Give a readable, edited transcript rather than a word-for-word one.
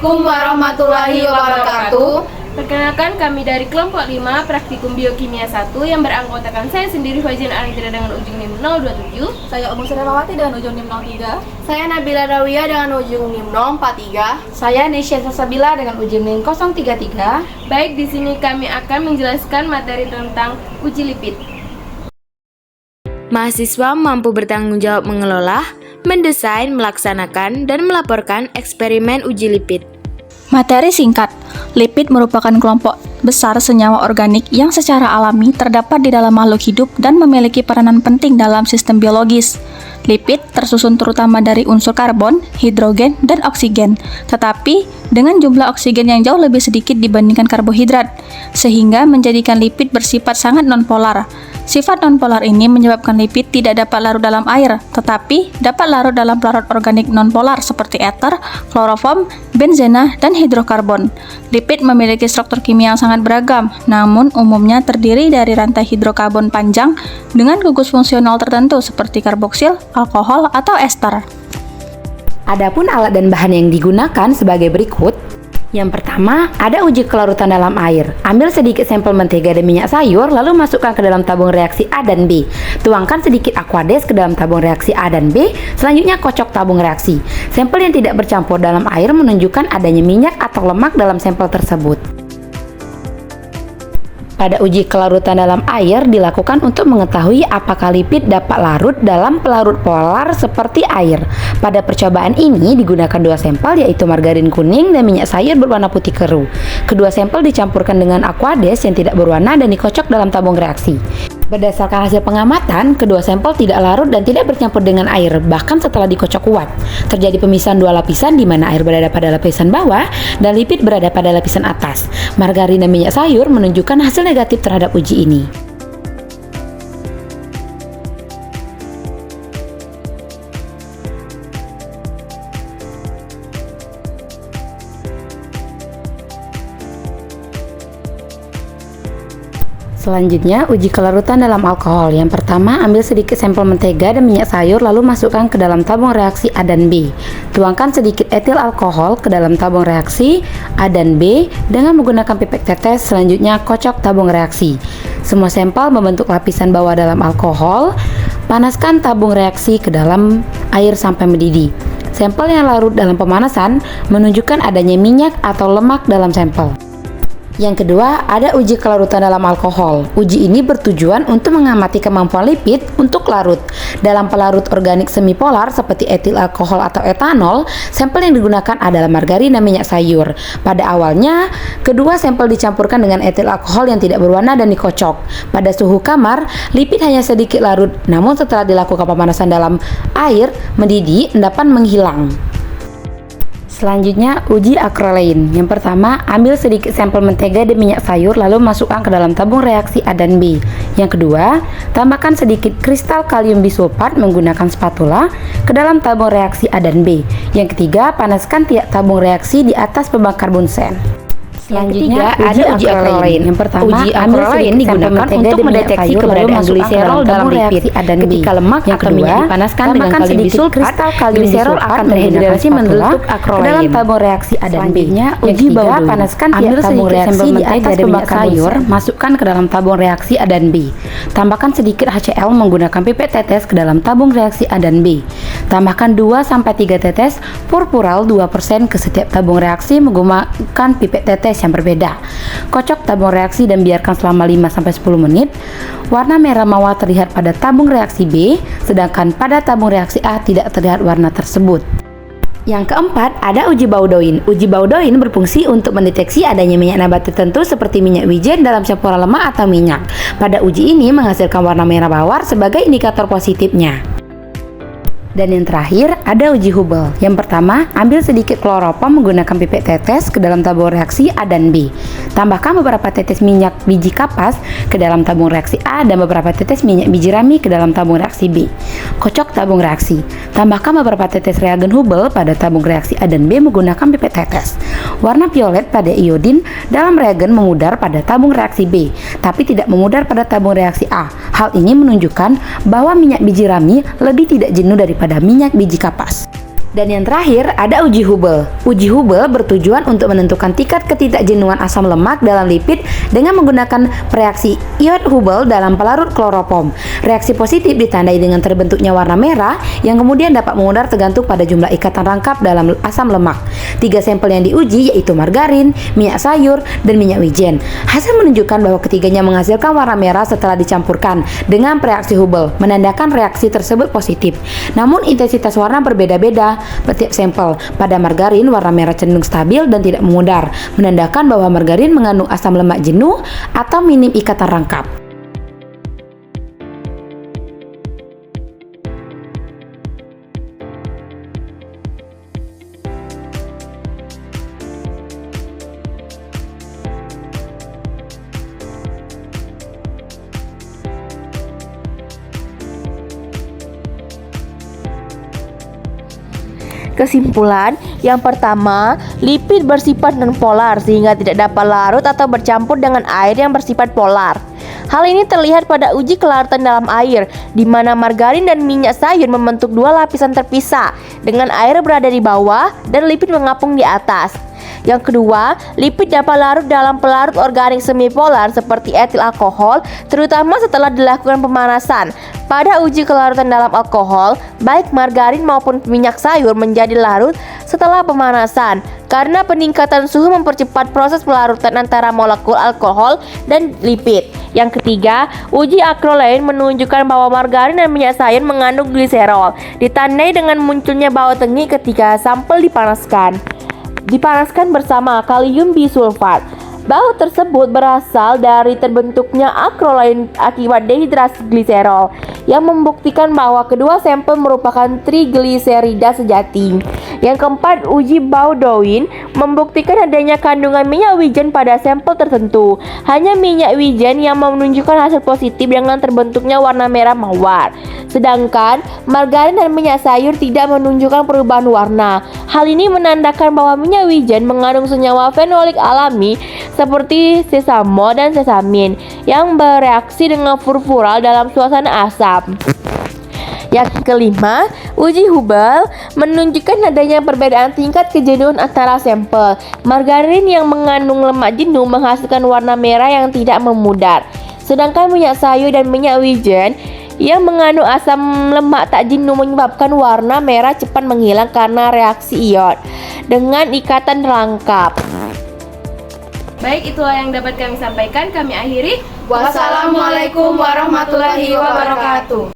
Assalamualaikum warahmatullahi wabarakatuh. Perkenalkan, kami dari kelompok 5 Praktikum Biokimia 1 yang beranggotakan saya sendiri Faizin Alidra dengan ujung NIM 027. Saya Umu Surawati dengan ujung NIM 03. Saya Nabila Rawiyah dengan ujung NIM 043. Saya Nesya Sasabila dengan ujung NIM 033. Baik, di sini kami akan menjelaskan materi tentang uji lipid. Mahasiswa mampu bertanggung jawab mengelola, mendesain, melaksanakan, dan melaporkan eksperimen uji lipid. Materi singkat. Lipid merupakan kelompok besar senyawa organik yang secara alami terdapat di dalam makhluk hidup dan memiliki peranan penting dalam sistem biologis. Lipid tersusun terutama dari unsur karbon, hidrogen, dan oksigen, tetapi dengan jumlah oksigen yang jauh lebih sedikit dibandingkan karbohidrat, sehingga menjadikan lipid bersifat sangat nonpolar. Sifat nonpolar ini menyebabkan lipid tidak dapat larut dalam air, tetapi dapat larut dalam pelarut organik nonpolar seperti ether, kloroform, benzena, dan hidrokarbon. Lipid memiliki struktur kimia yang sangat beragam, namun umumnya terdiri dari rantai hidrokarbon panjang dengan gugus fungsional tertentu seperti karboksil, alkohol, atau ester. Adapun alat dan bahan yang digunakan sebagai berikut. Yang pertama, ada uji kelarutan dalam air. Ambil sedikit sampel mentega dan minyak sayur, lalu masukkan ke dalam tabung reaksi A dan B. Tuangkan sedikit aquades ke dalam tabung reaksi A dan B, selanjutnya kocok tabung reaksi. Sampel yang tidak bercampur dalam air menunjukkan adanya minyak atau lemak dalam sampel tersebut. Pada uji kelarutan dalam air dilakukan untuk mengetahui apakah lipid dapat larut dalam pelarut polar seperti air. Pada percobaan ini digunakan dua sampel, yaitu margarin kuning dan minyak sayur berwarna putih keruh. Kedua sampel dicampurkan dengan aquades yang tidak berwarna dan dikocok dalam tabung reaksi. Berdasarkan hasil pengamatan, kedua sampel tidak larut dan tidak bercampur dengan air, bahkan setelah dikocok kuat. Terjadi pemisahan dua lapisan di mana air berada pada lapisan bawah dan lipid berada pada lapisan atas. Margarin dan minyak sayur menunjukkan hasil negatif terhadap uji ini. Selanjutnya, uji kelarutan dalam alkohol. Yang pertama, ambil sedikit sampel mentega dan minyak sayur lalu masukkan ke dalam tabung reaksi A dan B. Tuangkan sedikit etil alkohol ke dalam tabung reaksi A dan B dengan menggunakan pipet tetes. Selanjutnya, kocok tabung reaksi. Semua sampel membentuk lapisan bawah dalam alkohol. Panaskan tabung reaksi ke dalam air sampai mendidih. Sampel yang larut dalam pemanasan menunjukkan adanya minyak atau lemak dalam sampel. Yang kedua, ada uji kelarutan dalam alkohol. Uji ini bertujuan untuk mengamati kemampuan lipid untuk larut. Dalam pelarut organik semipolar seperti etil alkohol atau etanol, sampel yang digunakan adalah margarin dan minyak sayur. Pada awalnya, kedua sampel dicampurkan dengan etil alkohol yang tidak berwarna dan dikocok. Pada suhu kamar, lipid hanya sedikit larut, namun setelah dilakukan pemanasan dalam air mendidih, endapan menghilang. Selanjutnya, uji akrolain. Yang pertama, ambil sedikit sampel mentega dan minyak sayur lalu masukkan ke dalam tabung reaksi A dan B. Yang kedua, tambahkan sedikit kristal kalium bisulfat menggunakan spatula ke dalam tabung reaksi A dan B. Yang ketiga, panaskan tiap tabung reaksi di atas pembakar bunsen. Selanjutnya, ada uji akrolain. Yang pertama, ambil sedikit digunakan untuk mendeteksi keberadaan gliserol dalam lipid A dan B. Ketika lemak atau minyak dipanaskan dengan kalium bisulfat, gliserol akan terhidrasi membentuk akrolain ke dalam tabung reaksi A dan B. Uji bau, panaskan tiap tabung reaksi di atas pembakar sayur, masukkan ke dalam tabung reaksi A dan B. Tambahkan sedikit HCl menggunakan pipet tetes ke dalam tabung reaksi A dan B. Tambahkan 2-3 tetes purpural 2% ke setiap tabung reaksi menggunakan pipet tetes yang berbeda. Kocok tabung reaksi dan biarkan selama 5-10 menit. Warna merah mawar terlihat pada tabung reaksi B, sedangkan pada tabung reaksi A tidak terlihat warna tersebut. Yang keempat, ada uji Baudoin. Uji Baudoin berfungsi untuk mendeteksi adanya minyak nabati tertentu seperti minyak wijen dalam campuran lemak atau minyak. Pada uji ini menghasilkan warna merah mawar sebagai indikator positifnya. Dan yang terakhir, ada uji Hubble. Yang pertama, ambil sedikit kloroform menggunakan pipet tetes ke dalam tabung reaksi A dan B. Tambahkan beberapa tetes minyak biji kapas ke dalam tabung reaksi A dan beberapa tetes minyak biji rami ke dalam tabung reaksi B. Kocok tabung reaksi. Tambahkan beberapa tetes reagen Hubble pada tabung reaksi A dan B menggunakan pipet tetes. Warna violet pada iodin dalam reagen memudar pada tabung reaksi B, tapi tidak memudar pada tabung reaksi A. Hal ini menunjukkan bahwa minyak biji rami lebih tidak jenuh daripada minyak biji kapas. Dan yang terakhir ada uji Hubble. Uji Hubble bertujuan untuk menentukan tingkat ketidakjenuhan asam lemak dalam lipid dengan menggunakan reaksi ion Hubble dalam pelarut kloroform. Reaksi positif ditandai dengan terbentuknya warna merah yang kemudian dapat memudar tergantung pada jumlah ikatan rangkap dalam asam lemak. 3 sampel yang diuji yaitu margarin, minyak sayur, dan minyak wijen. Hasil menunjukkan bahwa ketiganya menghasilkan warna merah setelah dicampurkan dengan reaksi Hubble, menandakan reaksi tersebut positif. Namun intensitas warna berbeda-beda setiap sampel. Pada margarin, warna merah cenderung stabil dan tidak memudar, menandakan bahwa margarin mengandung asam lemak jenuh atau minim ikatan rangkap. Kesimpulan, yang pertama, lipid bersifat nonpolar sehingga tidak dapat larut atau bercampur dengan air yang bersifat polar. Hal ini terlihat pada uji kelarutan dalam air, di mana margarin dan minyak sayur membentuk 2 lapisan terpisah, dengan air berada di bawah dan lipid mengapung di atas. Yang kedua, lipid dapat larut dalam pelarut organik semipolar seperti etil alkohol, terutama setelah dilakukan pemanasan. Pada uji kelarutan dalam alkohol, baik margarin maupun minyak sayur menjadi larut setelah pemanasan, karena peningkatan suhu mempercepat proses pelarutan antara molekul alkohol dan lipid. Yang ketiga, uji acrolein menunjukkan bahwa margarin dan minyak sayur mengandung gliserol, ditandai dengan munculnya bau tengi ketika sampel dipanaskan bersama kalium bisulfat. Bau tersebut berasal dari terbentuknya acrolein akibat dehidrasi gliserol, yang membuktikan bahwa kedua sampel merupakan trigliserida sejati. Yang keempat, uji Baudouin membuktikan adanya kandungan minyak wijen pada sampel tertentu. Hanya minyak wijen yang menunjukkan hasil positif dengan terbentuknya warna merah mawar, sedangkan margarin dan minyak sayur tidak menunjukkan perubahan warna. Hal ini menandakan bahwa minyak wijen mengandung senyawa fenolik alami seperti sesamo dan sesamin yang bereaksi dengan furfural dalam suasana asam. Yang kelima, uji Hubble menunjukkan adanya perbedaan tingkat kejenuhan antara sampel. Margarin yang mengandung lemak jenuh menghasilkan warna merah yang tidak memudar, sedangkan minyak sayur dan minyak wijen yang mengandung asam lemak tak jenuh menyebabkan warna merah cepat menghilang karena reaksi ion dengan ikatan rangkap. Baik, itulah yang dapat kami sampaikan. Kami akhiri. Wassalamualaikum warahmatullahi wabarakatuh.